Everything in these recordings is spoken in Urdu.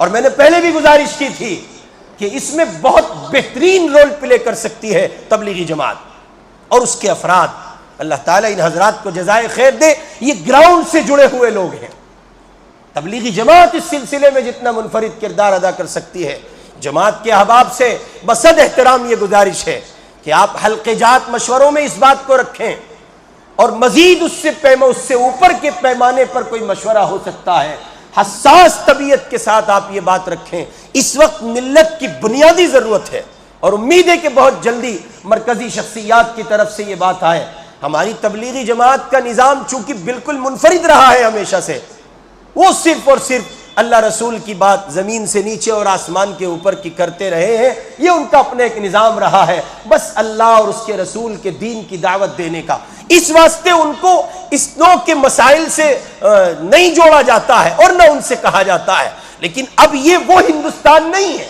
اور میں نے پہلے بھی گزارش کی تھی کہ اس میں بہت بہترین رول پلے کر سکتی ہے تبلیغی جماعت اور اس کے افراد. اللہ تعالیٰ ان حضرات کو جزائے خیر دے. یہ گراؤنڈ سے جڑے ہوئے لوگ ہیں. تبلیغی جماعت اس سلسلے میں جتنا منفرد کردار ادا کر سکتی ہے. جماعت کے احباب سے بصد احترام یہ گزارش ہے کہ آپ حلقے جات مشوروں میں اس بات کو رکھیں اور مزید اس سے اوپر کے پیمانے پر کوئی مشورہ ہو سکتا ہے. حساس طبیعت کے ساتھ آپ یہ بات رکھیں. اس وقت ملت کی بنیادی ضرورت ہے اور امید ہے کہ بہت جلدی مرکزی شخصیات کی طرف سے یہ بات آئے. ہماری تبلیغی جماعت کا نظام چونکہ بالکل منفرد رہا ہے ہمیشہ سے, وہ صرف اور صرف اللہ رسول کی بات زمین سے نیچے اور آسمان کے اوپر کی کرتے رہے ہیں. یہ ان کا اپنا ایک نظام رہا ہے, بس اللہ اور اس کے رسول کے دین کی دعوت دینے کا. اس واسطے ان کو اس نوع کے مسائل سے نہیں جوڑا جاتا ہے اور نہ ان سے کہا جاتا ہے. لیکن اب یہ وہ ہندوستان نہیں ہے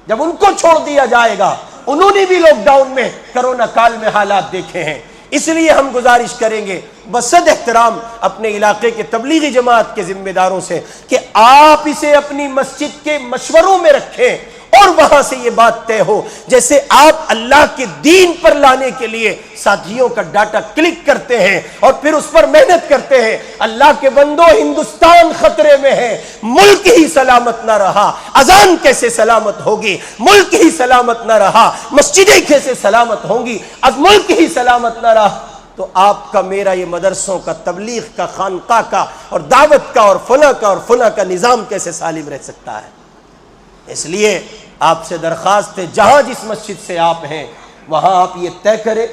جب ان کو چھوڑ دیا جائے گا. انہوں نے بھی لاک ڈاؤن میں کرونا کال میں حالات دیکھے ہیں. اس لیے ہم گزارش کریں گے بصد احترام اپنے علاقے کے تبلیغی جماعت کے ذمہ داروں سے کہ آپ اسے اپنی مسجد کے مشوروں میں رکھیں اور وہاں سے یہ بات طے ہو. جیسے آپ اللہ کے دین پر لانے کے لیے ساتھیوں کا ڈاٹا کلک کرتے ہیں اور پھر اس پر محنت کرتے ہیں. اللہ کے بندو, ہندوستان خطرے میں ہے. ملک ہی سلامت نہ رہا, اذان کیسے سلامت ہوگی؟ ملک ہی سلامت نہ رہا, مسجدیں کیسے سلامت ہوں گی؟ اب ملک ہی سلامت نہ رہا تو آپ کا, میرا یہ مدرسوں کا, تبلیغ کا, خانقاہ کا اور دعوت کا اور فلاں کا نظام کیسے سالم رہ سکتا ہے؟ اس لیے آپ سے درخواست ہے, جہاں جس مسجد سے آپ ہیں وہاں آپ یہ طے کریں,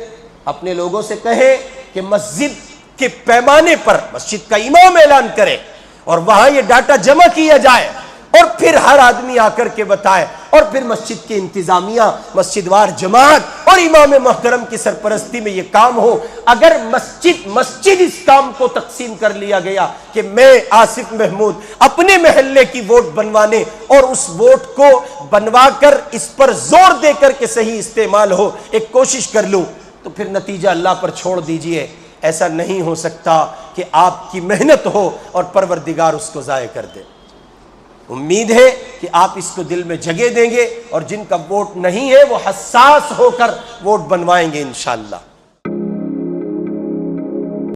اپنے لوگوں سے کہیں کہ مسجد کے پیمانے پر مسجد کا امام اعلان کرے اور وہاں یہ ڈاٹا جمع کیا جائے اور پھر ہر آدمی آ کر کے بتائے اور پھر مسجد کی انتظامیہ, مسجد وار جماعت اور امام محترم کی سرپرستی میں یہ کام ہو. اگر مسجد اس کام کو تقسیم کر لیا گیا کہ میں آصف محمود اپنے محلے کی ووٹ بنوانے اور اس ووٹ کو بنوا کر اس پر زور دے کر کے صحیح استعمال ہو ایک کوشش کر لوں, تو پھر نتیجہ اللہ پر چھوڑ دیجئے. ایسا نہیں ہو سکتا کہ آپ کی محنت ہو اور پروردگار اس کو ضائع کر دے. امید ہے کہ آپ اس کو دل میں جگہ دیں گے اور جن کا ووٹ نہیں ہے وہ حساس ہو کر ووٹ بنوائیں گے انشاءاللہ.